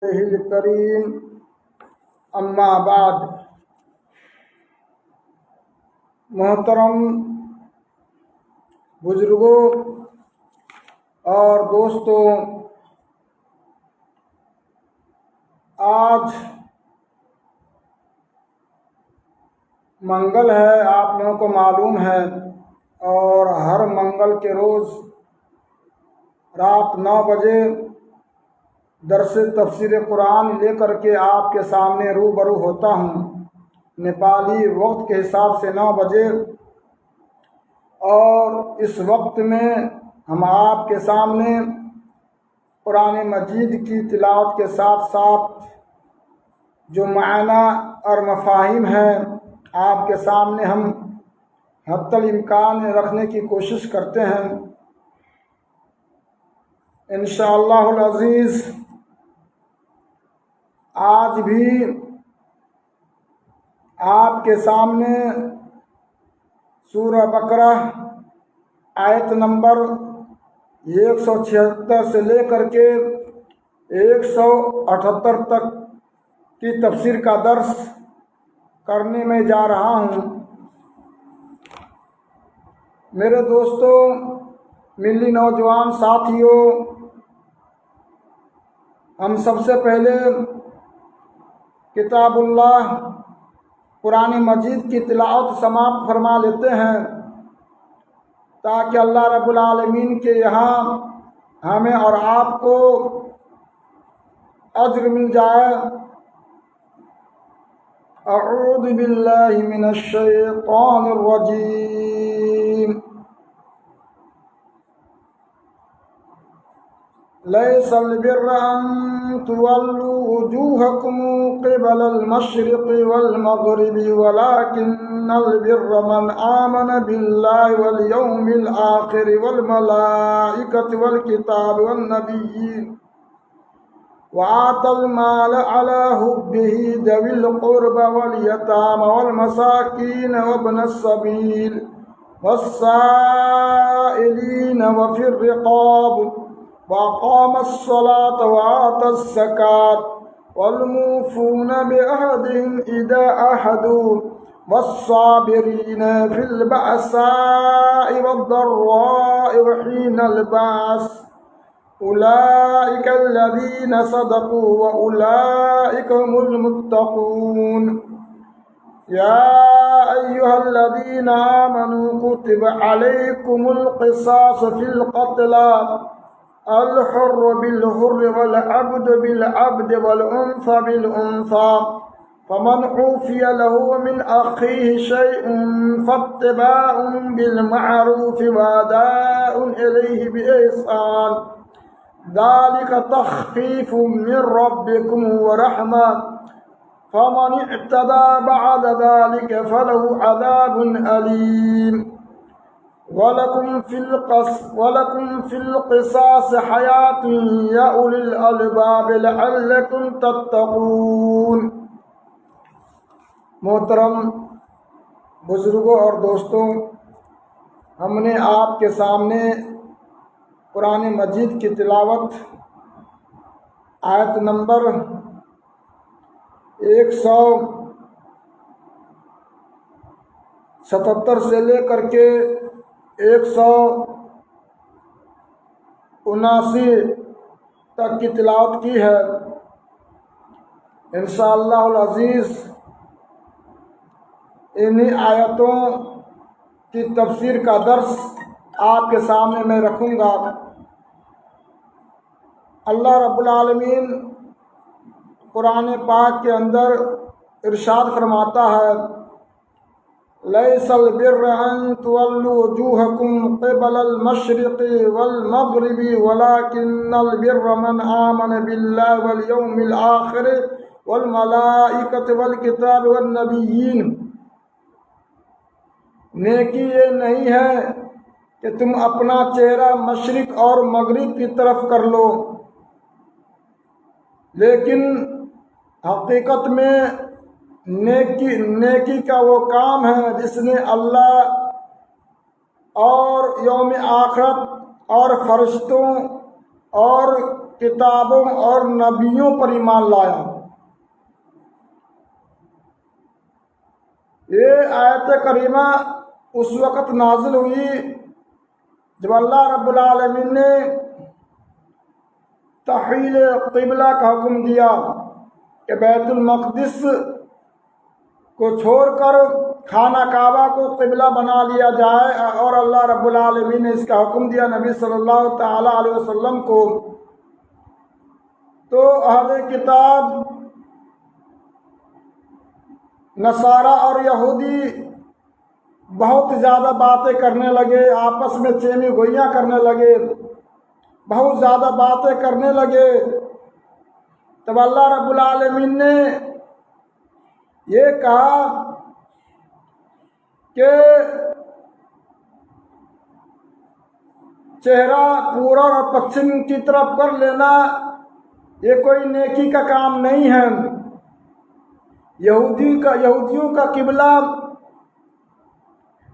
الکریم اما بعد، محترم بزرگوں اور دوستوں، آج منگل ہے، آپ لوگوں کو معلوم ہے، اور ہر منگل کے روز رات 9 بجے درس تفسیر قرآن لے کر کے آپ کے سامنے روبرو ہوتا ہوں، نیپالی وقت کے حساب سے 9 بجے، اور اس وقت میں ہم آپ کے سامنے قرآن مجید کی تلاوت کے ساتھ ساتھ جو معنی اور مفاہیم ہیں آپ کے سامنے ہم حتی الامکان رکھنے کی کوشش کرتے ہیں۔ انشاءاللہ العزیز آج بھی آپ کے سامنے سورہ بقرہ آیت نمبر 176 سے لے کر کے 178 تک کی تفسیر کا درس کرنے میں جا رہا ہوں۔ میرے دوستوں، ملی نوجوان ساتھیوں، ہم سب سے پہلے کتاب اللہ قرآن مجید کی تلاوت سماعت فرما لیتے ہیں تاکہ اللہ رب العالمین کے یہاں ہمیں اور آپ کو اجر مل جائے۔ اعوذ باللہ من الشیطان الرجیم۔ لیس البر ان تولوا وجوہکم قبل المشرق والمغرب ولكن البر من آمن باللہ والیوم الآخر والملائکۃ والکتاب والنبیین وآتى المال على حبه ذوي القربى واليتامى والمساكين وابن السبيل والسائلين وفي الرقاب وأقام الصلاة وآتى الزكاة والموفون بعهدهم إذا عاهدوا والصابرين في البأساء والضراء وحين البأس أولئك الذين صدقوا وأولئك هم المتقون۔ يا أيها الذين آمنوا كتب عليكم القصاص في القتلى الحر بالحر والعبد بالعبد والأنثى بالأنثى، فمن عوفي له من أخيه شيء فاتباع بالمعروف وأداء إليه بإحسان، ذلك تخفيف من ربكم ورحمة، فمن اعتدى بعد ذلك فله عذاب أليم۔ وَلَكُمْ فِي الْقِصَاصِ حَيَاةٌ يَا أُولِي الْأَلْبَابِ لَعَلَّكُمْ تَتَّقُونَ۔ محترم بزرگوں اور دوستوں، ہم نے آپ کے سامنے قرآن مجید کی تلاوت آیت نمبر 177 سے لے کر کے 179 تک کی تلاوت کی ہے۔ انشاءاللہ العزیز انہی آیتوں کی تفسیر کا درس آپ کے سامنے میں رکھوں گا۔ اللہ رب العالمین قرآن پاک کے اندر ارشاد فرماتا ہے، لیس البر ان تولوا وجوہکم قبل المشرق والمغرب ولكن البر من آمن باللہ والیوم الآخر والملائکۃ والکتاب والنبیین۔ نیکی یہ نہیں ہے کہ تم اپنا چہرہ مشرق اور مغرب کی طرف کر لو، لیکن حقیقت میں نیکی کا وہ کام ہے جس نے اللہ اور یوم آخرت اور فرشتوں اور کتابوں اور نبیوں پر ایمان لایا۔ یہ آیت کریمہ اس وقت نازل ہوئی جب اللہ رب العالمین نے تحویل قبلہ کا حکم دیا کہ بیت المقدس کو چھوڑ کر خانہ کعبہ کو قبلہ بنا لیا جائے، اور اللہ رب العالمین نے اس کا حکم دیا نبی صلی اللہ تعالی علیہ وسلم کو۔ تو اہل کتاب نصارہ اور یہودی بہت زیادہ باتیں کرنے لگے، آپس میں چینی گوئیاں کرنے لگے، بہت زیادہ باتیں کرنے لگے۔ تب اللہ رب العالمین نے یہ کہا کہ چہرہ پورب اور پچھم کی طرف کر لینا یہ کوئی نیکی کا کام نہیں ہے۔ یہودیوں کا قبلہ،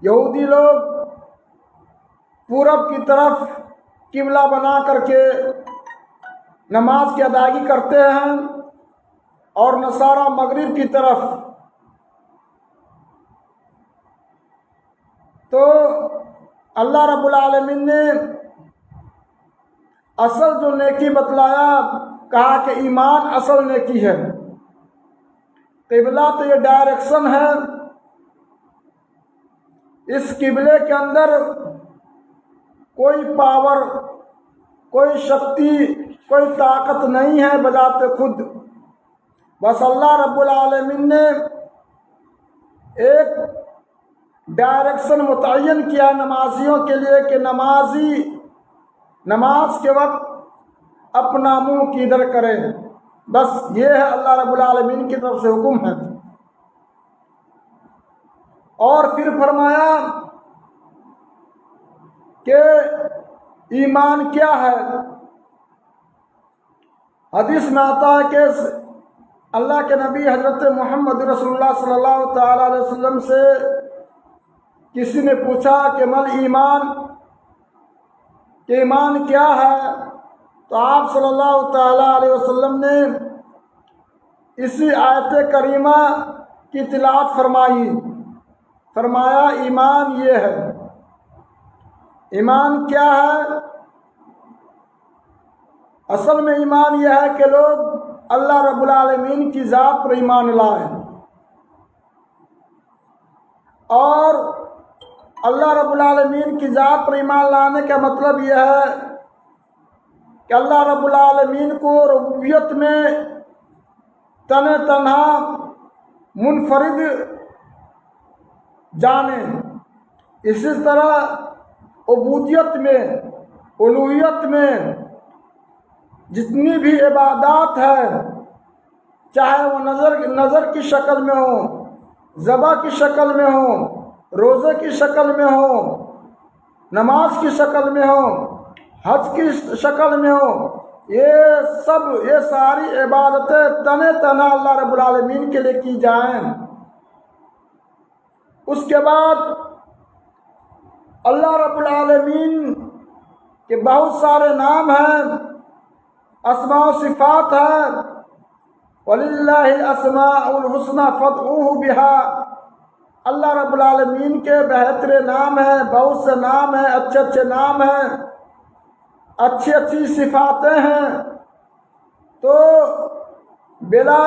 یہودی لوگ پورب کی طرف قبلہ بنا کر کے نماز کی ادائیگی کرتے ہیں، اور نصارہ مغرب کی طرف۔ تو اللہ رب العالمین نے اصل جو نیکی بتلایا، کہا کہ ایمان اصل نیکی ہے۔ قبلہ تو یہ ڈائریکشن ہے، اس قبلے کے اندر کوئی پاور، کوئی شکتی، کوئی طاقت نہیں ہے بذات خود۔ بس اللہ رب العالمین نے ایک ڈائریکشن متعین کیا نمازیوں کے لیے کہ نمازی نماز کے وقت اپنا منہ کدھر کرے، بس یہ ہے اللہ رب العالمین کی طرف سے حکم ہے۔ اور پھر فرمایا کہ ایمان کیا ہے۔ حدیث میں آتا ہے کہ اللہ کے نبی حضرت محمد رسول اللہ صلی اللہ تعالی علیہ وسلم سے کسی نے پوچھا کہ مل ایمان، کہ ایمان کیا ہے، تو آپ صلی اللہ تعالی علیہ وسلم نے اسی آیت کریمہ کی تلاوت فرمائی، فرمایا ایمان یہ ہے۔ ایمان کیا ہے؟ اصل میں ایمان یہ ہے کہ لوگ اللہ رب العالمین کی ذات پر ایمان لائیں، اور اللہ رب العالمین کی ذات پر ایمان لانے کا مطلب یہ ہے کہ اللہ رب العالمین کو ربوبیت میں تنہا منفرد جانیں، اسی طرح عبودیت میں، الوہیت میں جتنی بھی عبادات ہے، چاہے وہ نظر کی شکل میں ہو، ذبح کی شکل میں ہو، روزے کی شکل میں ہو، نماز کی شکل میں ہو، حج کی شکل میں ہو، یہ ساری عبادتیں تنہا اللہ رب العالمین کے لیے کی جائیں۔ اس کے بعد اللہ رب العالمین کے بہت سارے نام ہیں، اسماء و صفات ہیں، وَلِلَّهِ الْأَسْمَاءُ الْحُسْنَى فَادْعُوهُ بِهَا۔ اللہ رب العالمین کے بہترین نام ہیں، بہت سے نام ہیں، اچھے نام ہیں، اچھی صفاتیں ہیں۔ تو بلا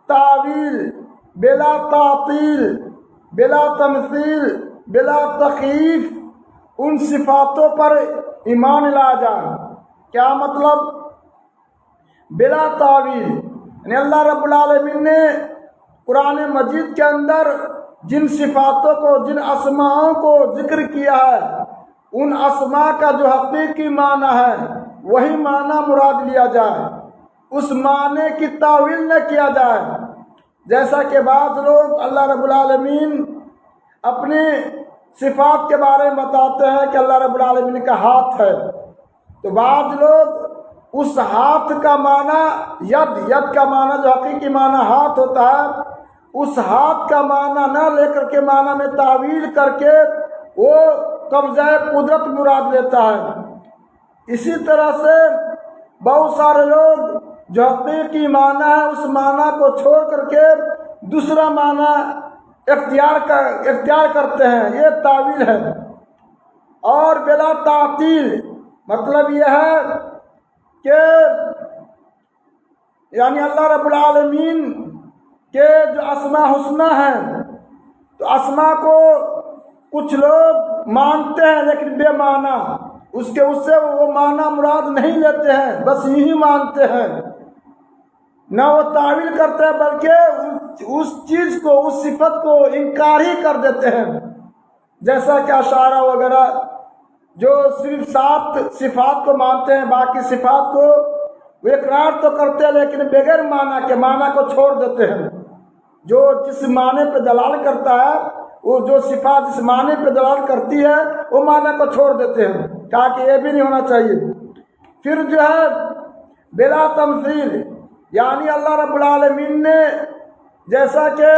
تعویل، بلا تعطیل، بلا تمثیل، بلا تکییف ان صفاتوں پر ایمان لا جائے۔ کیا مطلب؟ بلا تعویل یعنی اللہ رب العالمین نے قرآن مجید کے اندر جن صفاتوں کو، جن اسماءوں کو ذکر کیا ہے، ان اسماء کا جو حقیقی معنی ہے وہی معنی مراد لیا جائے، اس معنی کی تعویل نہ کیا جائے۔ جیسا کہ بعض لوگ اللہ رب العالمین اپنی صفات کے بارے میں بتاتے ہیں کہ اللہ رب العالمین کا ہاتھ ہے، تو بعض لوگ اس ہاتھ کا معنی ید کا معنی جو حقیقی معنی ہاتھ ہوتا ہے، اس ہاتھ کا معنی نہ لے کر کے معنی میں تعویل کر کے وہ قبضہ قدرت مراد لیتا ہے۔ اسی طرح سے بہت سارے لوگ جو حقیقی معنی ہے اس معنی کو چھوڑ کر کے دوسرا معنی اختیار کرتے ہیں، یہ تعویل ہے۔ اور بلا تعطیل مطلب یہ ہے کہ یعنی اللہ رب العالمین کے جو اسماء حسنی ہیں تو اسماء کو کچھ لوگ مانتے ہیں لیکن بے معنی، اس سے وہ معنی مراد نہیں لیتے ہیں، بس یہی مانتے ہیں، نہ وہ تعویل کرتے ہیں بلکہ اس چیز کو، اس صفت کو انکار ہی کر دیتے ہیں۔ جیسا کہ اشاعرہ وغیرہ جو صرف 7 صفات کو مانتے ہیں، باقی صفات کو وہ اقرار تو کرتے ہیں لیکن بغیر معنی کے، معنی کو چھوڑ دیتے ہیں۔ جو جس معنی پہ دلالت کرتا ہے، وہ جو صفات جس معنی پہ دلالت کرتی ہے وہ معنی کو چھوڑ دیتے ہیں، تاکہ یہ بھی نہیں ہونا چاہیے۔ پھر جو ہے بلا تمثیل، یعنی اللہ رب العالمین نے جیسا کہ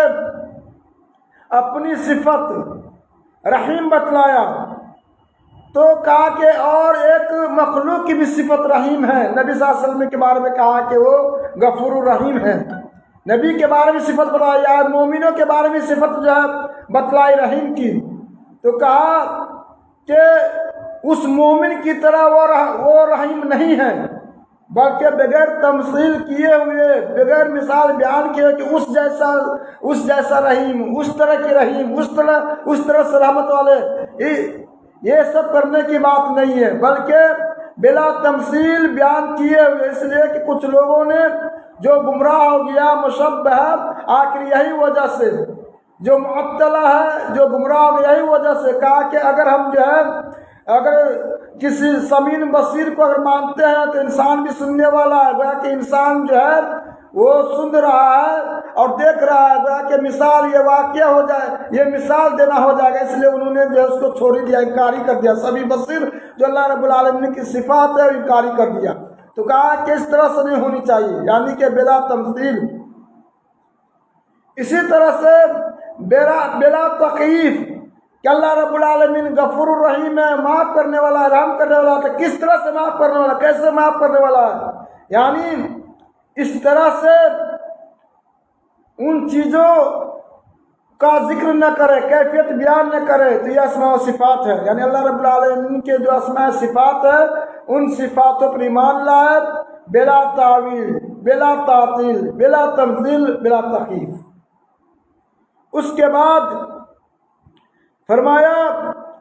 اپنی صفت رحیم بتلایا تو کہا کہ اور ایک مخلوق کی بھی صفت رحیم ہے۔ نبی صلی اللہ علیہ وسلم کے بارے میں کہا کہ وہ غفور الرحیم ہے، نبی کے بارے میں صفت بتلائی، یا مومنوں کے بارے میں صفت جو ہے بتلائی رحیم کی، تو کہا کہ اس مومن کی طرح وہ رحیم نہیں ہے، بلکہ بغیر تمثیل کیے ہوئے، بغیر مثال بیان کیے کہ اس جیسا رحیم، اس طرح کے رحیم، اس طرح سے رحمت والے، یہ سب کرنے کی بات نہیں ہے، بلکہ بلا تمثیل بیان کیے ہوئے، اس لیے کہ کچھ لوگوں نے جو گمراہ ہو گیا مشبہ ہے، آخر یہی وجہ سے جو معطلہ ہے، جو گمراہ ہو گیا، یہی وجہ سے کہا کہ اگر ہم جو ہے اگر کسی سمیع بصیر کو اگر مانتے ہیں تو انسان بھی سننے والا ہے، گویا کہ انسان جو ہے وہ سن رہا ہے اور دیکھ رہا ہے، گویا کہ مثال یہ واقعہ ہو جائے، یہ مثال دینا ہو جائے گا، اس لیے انہوں نے جو ہے اس کو چھوڑ دیا، انکاری کر دیا، سمیع بصیر جو اللہ رب العالمین کی صفات ہے انکاری کر دیا۔ تو کہا کہ اس طرح سے نہیں ہونی چاہیے، یعنی کہ بلا تمثیل۔ اسی طرح سے بلا تکییف کہ اللہ رب العالمین غفور الرحیم ہے، معاف کرنے والا ہے، رحم کرنے والا ہے، کس طرح سے معاف کرنے والا ہے، کیسے معاف کرنے والا ہے، یعنی اس طرح سے ان چیزوں کا ذکر نہ کرے، کیفیت بیان نہ کرے، تو یہ اسماء و صفات ہے، یعنی اللہ رب العالمین کے جو اسماء صفات ہے ان صفاتوں پر ایمان لائے بلا تعویل، بلا تعطیل، بلا تمثیل، بلا تکییف۔ اس کے بعد فرمایا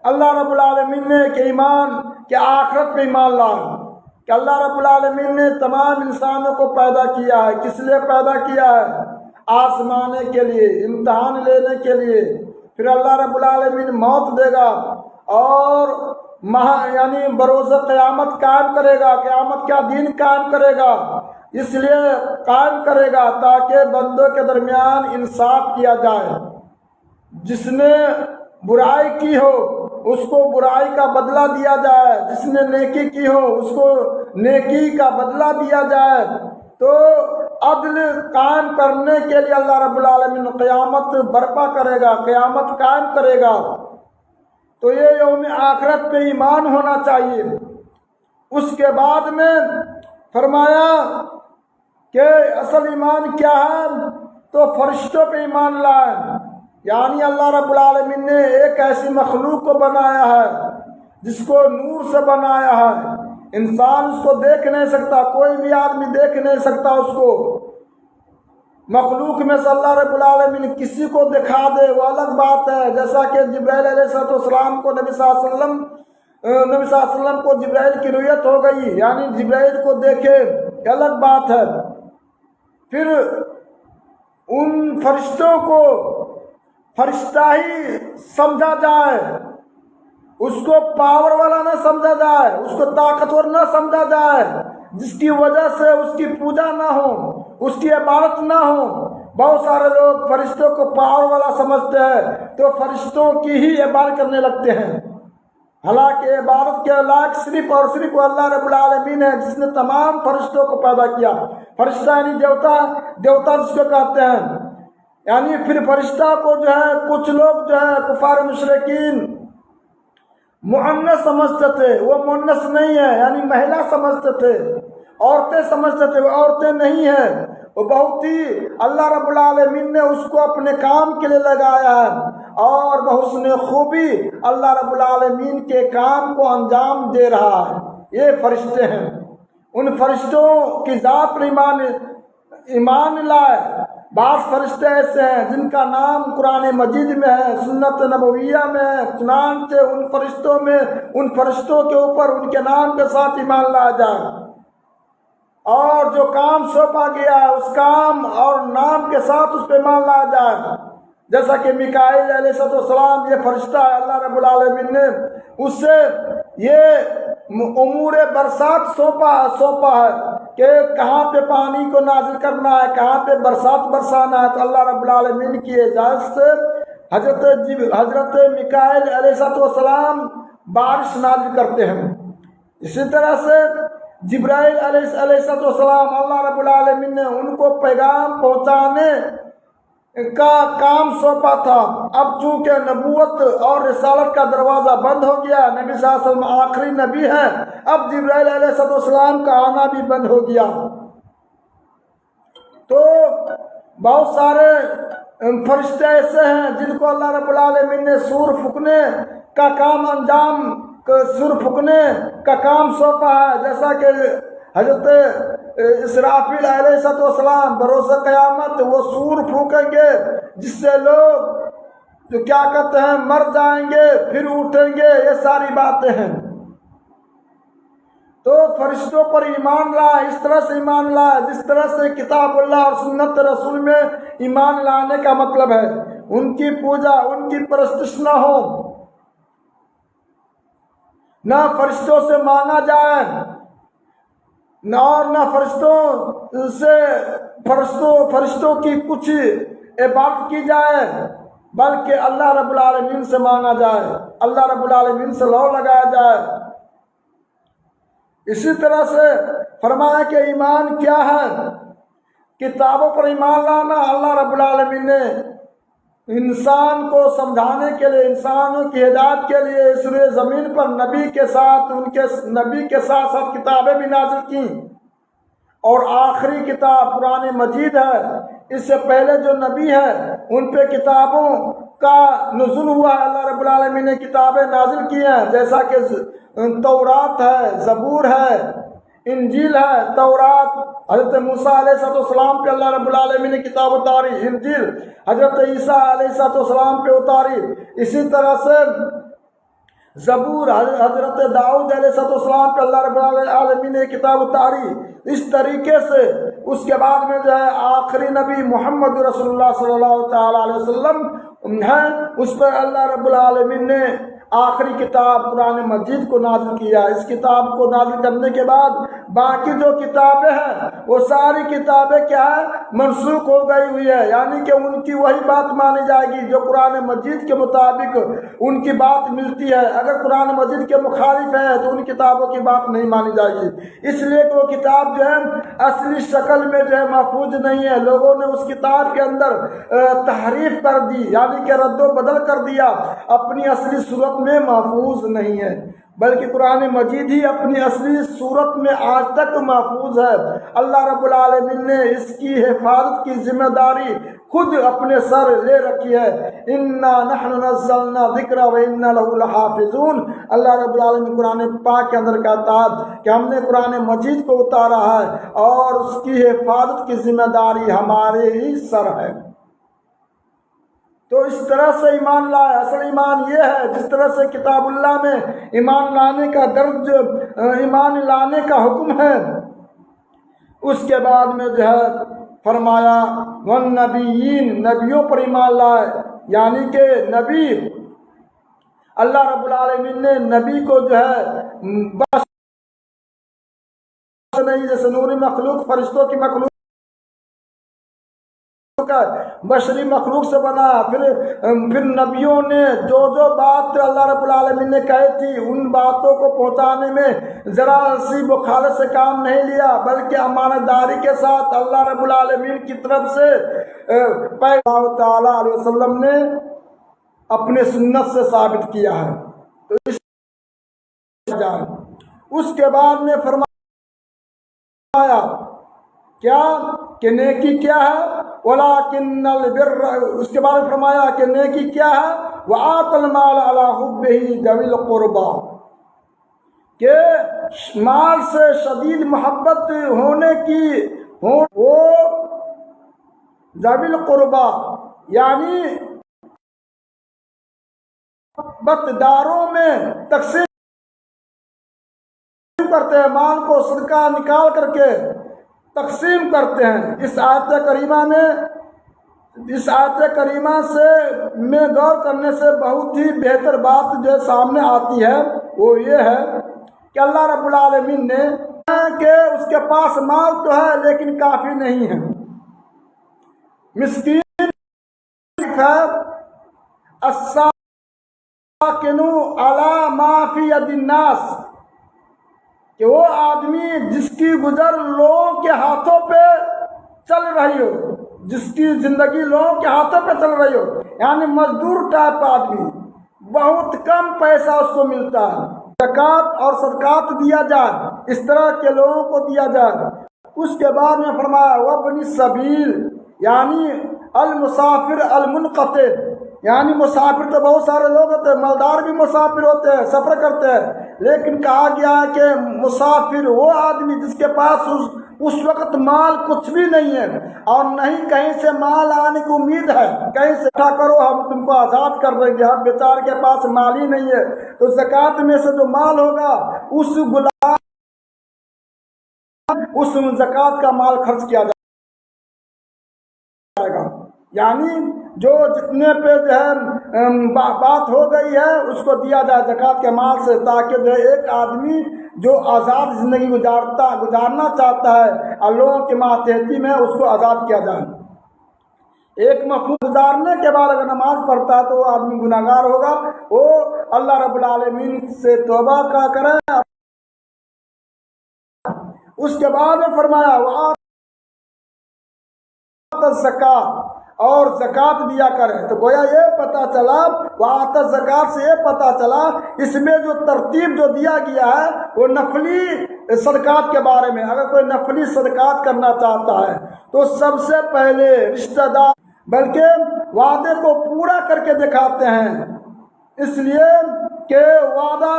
اللہ رب العالمین نے کہ ایمان کہ آخرت پہ ایمان لائے، کہ اللہ رب العالمین نے تمام انسانوں کو پیدا کیا ہے، کس لیے پیدا کیا ہے؟ آزمانے کے لیے، امتحان لینے کے لیے، پھر اللہ رب العالمین موت دے گا اور یعنی بروز قیامت قائم کرے گا، قیامت کا دین قائم کرے گا، اس لیے قائم کرے گا تاکہ بندوں کے درمیان انصاف کیا جائے، جس نے برائی کی ہو اس کو برائی کا بدلہ دیا جائے، جس نے نیکی کی ہو اس کو نیکی کا بدلہ دیا جائے۔ تو عدل قائم کرنے کے لیے اللہ رب العالمین قیامت برپا کرے گا، قیامت قائم کرے گا، تو یہ یوم آخرت پہ ایمان ہونا چاہیے۔ اس کے بعد میں فرمایا کہ اصل ایمان کیا ہے، تو فرشتوں پہ ایمان لائے، یعنی اللہ رب العالمین نے ایک ایسی مخلوق کو بنایا ہے جس کو نور سے بنایا ہے، انسان اس کو دیکھ نہیں سکتا، کوئی بھی آدمی دیکھ نہیں سکتا اس کو، مخلوق میں سے اللہ رب العالمین کسی کو دکھا دے وہ الگ بات ہے، جیسا کہ جبرائیل علیہ السلام کو نبی صلی اللہ علیہ وسلم کو جبرائیل کی رؤیت ہو گئی، یعنی جبرائیل کو دیکھے یہ الگ بات ہے۔ پھر ان فرشتوں کو فرشتہ ہی سمجھا جائے، اس کو پاور والا نہ سمجھا جائے، اس کو طاقتور نہ سمجھا جائے، جس کی وجہ سے اس کی پوجا نہ ہو، اس کی عبادت نہ ہو۔ بہت سارے لوگ فرشتوں کو پاور والا سمجھتے ہیں تو فرشتوں کی ہی عبادت کرنے لگتے ہیں، حالانکہ عبادت کے لائق صرف اور صرف اللہ رب العالمین ہے جس نے تمام فرشتوں کو پیدا کیا۔ فرشتہ یعنی دیوتا جس کو کہتے ہیں، یعنی پھر فرشتہ کو جو ہے کچھ لوگ جو ہے کفار مشرکین مؤنث سمجھتے تھے، وہ مؤنث نہیں ہے، یعنی مہلا سمجھتے تھے، عورتیں سمجھتے تھے، وہ عورتیں نہیں ہیں، وہ بہت ہی اللہ رب العالمین نے اس کو اپنے کام کے لیے لگایا ہے اور بحسن خوبی اللہ رب العالمین کے کام کو انجام دے رہا ہے۔ یہ فرشتے ہیں، ان فرشتوں کی ذات پر ایمان لائے۔ بعض فرشتے ایسے ہیں جن کا نام قرآن مجید میں ہے، سنت نبویہ میں ہے، چنانچہ ان فرشتوں کے اوپر ان کے نام کے ساتھ ایمان لایا جائے، اور جو کام سونپا گیا ہے اس کام اور نام کے ساتھ اس پہ ایمان لایا جائے۔ جیسا کہ میکائیل علیہ السلام یہ فرشتہ ہے، اللہ رب العالمین نے اس سے یہ امور برسات سونپا ہے کہ کہاں پہ پانی کو نازل کرنا ہے، کہاں پہ برسات برسانا ہے، تو اللہ رب العالمین کی اجازت سے حضرت میکائیل علیہ السلام بارش نازل کرتے ہیں۔ اسی طرح سے جبرائیل علیہ السلام اللہ رب العالمین نے ان کو پیغام پہنچانے کا کام سونپا تھا۔ اب چونکہ نبوت اور رسالت کا دروازہ بند ہو گیا، نبی صلی اللہ علیہ وسلم آخری نبی ہیں، اب جبرائیل علیہ السلام کا آنا بھی بند ہو گیا، تو بہت سارے فرشتے ایسے ہیں جن کو اللہ رب العالمین نے سور پھونکنے کا کام سونپا ہے، جیسا کہ حضرت اسرافیل علیہ السلام بروز قیامت وہ سور پھونکیں گے جس سے لوگ جو کیا کہتے ہیں مر جائیں گے پھر اٹھیں گے، یہ ساری باتیں ہیں۔ تو فرشتوں پر ایمان لائے، اس طرح سے ایمان لائے جس طرح سے کتاب اللہ اور سنت رسول میں ایمان لانے کا مطلب ہے ان کی پوجا، ان کی پرستش نہ ہو، نہ فرشتوں سے مانگا جائے، نہ فرشتوں کی کچھ عبادت کی جائے، بلکہ اللہ رب العالمین سے مانگا جائے، اللہ رب العالمین سے لو لگایا جائے۔ اسی طرح سے فرمایا کہ ایمان کیا ہے، کتابوں پر ایمان لانا۔ اللہ رب العالمین نے انسان کو سمجھانے کے لیے، انسانوں کی ہدایت کے لیے اس لیے زمین پر نبی کے ساتھ کتابیں بھی نازل کی، اور آخری کتاب قرآن مجید ہے۔ اس سے پہلے جو نبی ہے ان پہ کتابوں کا نزول ہوا ہے، اللہ رب العالمین نے کتابیں نازل کی ہیں، جیسا کہ تورات ہے، زبور ہے، انجیل ہے۔ تورات حضرت موسیٰ علیہ السلام پہ اللہ رب العالمین نے کتاب اتاری، انجیل حضرت عیسیٰ علیہ السلام پہ اتاری، اسی طرح سے زبور حضرت داؤد علیہ السلام پہ اللہ رب العالمین نے کتاب اتاری۔ اس طریقے سے اس کے بعد میں جو ہے آخری نبی محمد رسول اللہ صلی اللہ تعالیٰ علیہ وسلم ہے، اس پر اللہ رب العالمین نے آخری کتاب قرآن مجید کو نازل کیا۔ اس کتاب کو نازل کرنے کے بعد باقی جو کتابیں ہیں وہ ساری کتابیں کیا ہے، منسوخ ہو گئی ہوئی ہے، یعنی کہ ان کی وہی بات مانی جائے گی جو قرآن مجید کے مطابق ان کی بات ملتی ہے۔ اگر قرآن مجید کے مخالف ہے تو ان کتابوں کی بات نہیں مانی جائے گی، اس لیے کہ وہ کتاب جو ہے اصلی شکل میں جو ہے محفوظ نہیں ہے، لوگوں نے اس کتاب کے اندر تحریف کر دی، یعنی کہ رد و بدل کر دیا، اپنی اصلی صورت میں محفوظ نہیں ہے، بلکہ قرآن مجید ہی اپنی اصلی صورت میں آج تک محفوظ ہے۔ اللہ رب العالمین نے اس کی حفاظت کی ذمہ داری خود اپنے سر لے رکھی ہے۔ اِنَّا نَحْنُ نَزَّلْنَا الذِّكْرَ وَإِنَّا لَهُ لَحَافِظُونَ۔ اللہ رب العالمین قرآن پاک کے اندر کہتا ہے کہ ہم نے قرآن مجید کو اتارا ہے اور اس کی حفاظت کی ذمہ داری ہمارے ہی سر ہے۔ تو اس طرح سے ایمان لائے۔ اصل ایمان یہ ہے جس طرح سے کتاب اللہ میں ایمان لانے کا ایمان لانے کا حکم ہے، اس کے بعد میں جو ہے فرمایا والنبیین، نبیوں پر ایمان لائے، یعنی کہ نبی اللہ رب العالمین نے نبی کو جو ہے بس نہیں، جیسے نوری مخلوق فرشتوں کی مخلوق بشری مخلوق سے بنا، پھر نبیوں نے جو بات اللہ رب العالمین نے کہی تھی ان باتوں کو پہنچانے میں ذرا سی بخالت سے کام نہیں لیا، بلکہ امانت داری کے ساتھ اللہ رب العالمین کی طرف سے پیغام تعالیٰ علیہ وسلم نے اپنے سنت سے ثابت کیا ہے۔ تو اس کے بعد میں فرمایا فرمایا کیا کہ نیکی کیا ہے، وَلَٰكِنَّ الْبِرَّ، اس کے بعد فرمایا کہ نیکی کیا ہے، وَآتَى الْمَالَ عَلَىٰ حُبِّهِ ذَوِي الْقُرْبَىٰ، کہ مال سے شدید محبت ہونے کی وہ ذوی القربا یعنی محبت داروں میں تقسیم کرتے ہیں، مال کو صدقہ نکال کر کے تقسیم کرتے ہیں۔ اس آیت کریمہ سے میں غور کرنے سے بہت ہی بہتر بات جو سامنے آتی ہے وہ یہ ہے کہ اللہ رب العالمین نے کہ اس کے پاس مال تو ہے لیکن کافی نہیں ہے، مسکین ہے، الساکنُ علی ما فی ید الناس، کہ وہ آدمی جس کی گزر لوگوں کے ہاتھوں پہ چل رہی ہو، جس کی زندگی لوگوں کے ہاتھوں پہ چل رہی ہو، یعنی مزدور ٹائپ آدمی، بہت کم پیسہ اس کو ملتا ہے، زکوٰۃ اور صدقات دیا جائے، اس طرح کے لوگوں کو دیا جائے۔ اس کے بعد میں فرمایا وابن السبیل، یعنی المسافر المنقطع، یعنی مسافر تو بہت سارے لوگ ہوتے ہیں، مالدار بھی مسافر ہوتے ہیں، سفر کرتے ہیں، لیکن کہا گیا ہے کہ مسافر وہ آدمی جس کے پاس اس وقت مال کچھ بھی نہیں ہے اور نہیں کہیں سے مال آنے کی امید ہے، کہیں سے اٹھا کرو ہم تم کو آزاد کر دیں گے، ہم بیچارے کے پاس مال ہی نہیں ہے، تو زکوٰۃ میں سے جو مال ہوگا اس غلام اس زکوٰۃ کا مال خرچ کیا جائے گا، یعنی جو جتنے پہ جو ہے بات ہو گئی ہے اس کو دیا جائے زکوٰۃ کے مال سے، تاکہ جو ہے ایک آدمی جو آزاد زندگی گزارنا چاہتا ہے اور لوگوں کے ماتحتی میں اس کو آزاد کیا جائے۔ ایک مفہوم گزارنے کے بعد اگر نماز پڑھتا ہے تو وہ آدمی گناہ گار ہوگا، وہ اللہ رب العالمین سے توبہ کا کرے۔ اس کے بعد فرمایا وآت الزکاۃ، اور زکوٰۃ دیا کرے، تو گویا یہ پتہ چلا وآت الزکاۃ سے یہ پتہ چلا اس میں جو ترتیب جو دیا گیا ہے وہ نفلی صدقات کے بارے میں، اگر کوئی نفلی صدقات کرنا چاہتا ہے تو سب سے پہلے رشتہ دار بلکہ وعدے کو پورا کر کے دکھاتے ہیں، اس لیے کہ وعدہ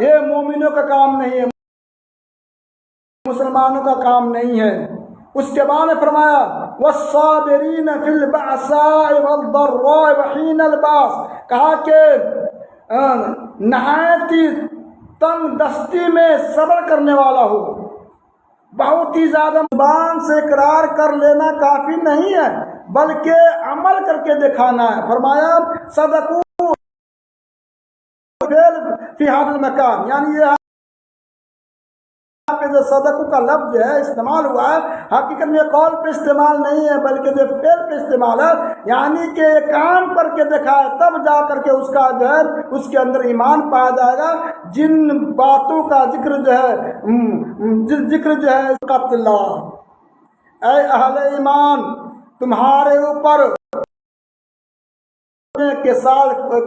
یہ مومنوں کا کام نہیں ہے، مسلمانوں کا کام نہیں ہے۔ اس کے بعد فرمایا والصابرین فی البأساء والضراء وحین الباس، کہا کہ نہایت ہی تنگ دستی میں صبر کرنے والا ہو، بہت ہی زیادہ زبان سے اقرار کر لینا کافی نہیں ہے بلکہ عمل کر کے دکھانا ہے۔ فرمایا صدقوا فی هذا المکان، یعنی یہ جو صدقہ کا لفظ ہے استعمال ہوا ہے حقیقت میں قول پہ استعمال نہیں ہے بلکہ جو فعل پہ استعمال ہے، یعنی کہ کام کر کے دکھائے تب جا کر کے اس کا جو ہے اس کے اندر ایمان پایا جائے گا۔ جن باتوں کا ذکر جو ہے قتل، اے اہل ایمان تمہارے اوپر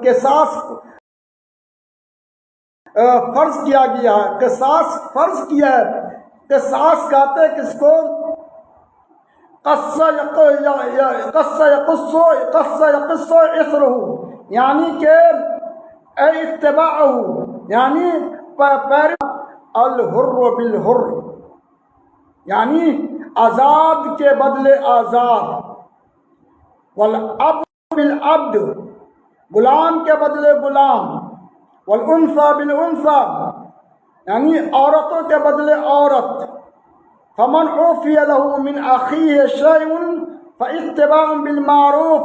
قصاص فرض کیا گیا ہے، قصاص فرض کیا ہے۔ قصاص کہتے ہیں کس کو؟ قص یقص اسرہ، یعنی کہ اتباعہ، یعنی الحر بالحر، یعنی آزاد کے بدلے آزاد، والعبد بالعبد، غلام کے بدلے غلام، والانثى بالانثى، یعنی عورتوں کے بدلے عورت۔ فمن عفی له من اخیہ شیء فاتباع بالمعروف،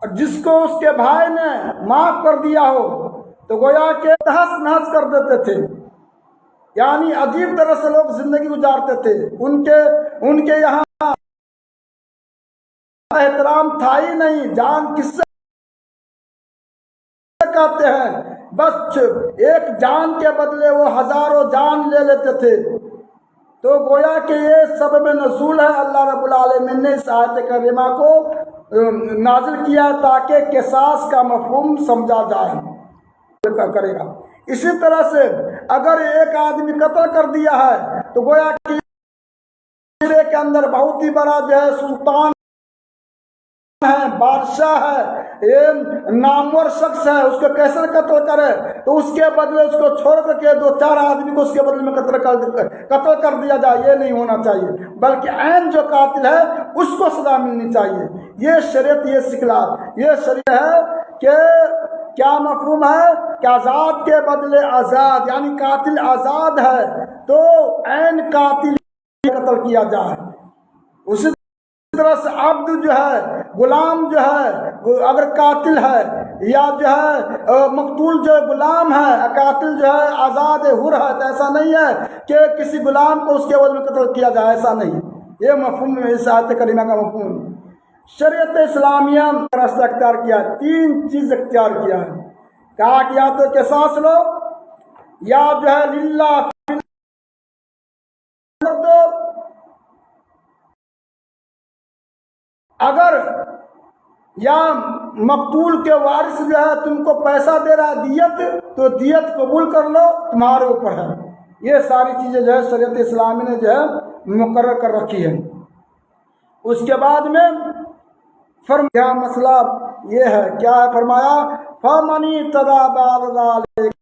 جس کو اس کے بھائی نے معاف کر دیا ہو تو گویا کہ تہس نہس کر دیتے تھے، یعنی عجیب طرح سے لوگ زندگی گزارتے تھے، ان کے یہاں احترام تھا ہی نہیں، جان کس سے کہتے ہیں، بس ایک جان کے بدلے وہ ہزاروں جان لے لیتے تھے۔ تو گویا کہ یہ سبب نزول ہے، اللہ رب العالمین نے اس آیت کریمہ کو نازل کیا تاکہ قصاص کا مفہوم سمجھا جائے کرے گا۔ اسی طرح سے اگر ایک آدمی قتل کر دیا ہے تو گویا کہ کے اندر بہت ہی بڑا جو ہے سلطان ہے، بادشاہ ہے، یہ نامور شخص ہے، اس کو کیسے قتل کرے؟ تو اس کے بدلے اس کو چھوڑ کر کے 2-4 آدمی کو اس کے بدلے میں قتل کر دیا جائے، یہ نہیں ہونا چاہیے، بلکہ عین جو قاتل ہے اس کو سزا ملنی چاہیے۔ یہ شریعت، یہ سکھلات، یہ شریعت ہے کہ کیا مفہوم ہے کہ آزاد کے بدلے آزاد، یعنی قاتل آزاد ہے تو عین قاتل قتل کیا جائے۔ اسی طرح سے عبد جو ہے، غلام جو ہے، اگر قاتل ہے یا جو ہے مقتول جو غلام ہے، قاتل جو ہے آزاد حر ہے، تو ایسا نہیں ہے کہ کسی غلام کو اس کے بدلے میں قتل کیا جائے، ایسا نہیں۔ یہ مفہوم اس آیت کریمہ کا مفہوم ہے۔ شریعت اسلامیہ کا راستہ اختیار کیا ہے، 3 چیز اختیار کیا ہے۔ کہا کہ یا تو قصاص لو، یا جو ہے للہ دو، اگر یا مقتول کے وارث جو ہے تم کو پیسہ دے رہا ہے دیت، تو دیت قبول کر لو، تمہارے اوپر ہے۔ یہ ساری چیزیں جو ہے شریعت اسلامی نے جو ہے مقرر کر رکھی ہے۔ اس کے بعد میں فرمایا مسئلہ یہ ہے، کیا ہے؟ فرمایا فَمَنِ اعْتَدَىٰ بَعْدَ ذَٰلِکَ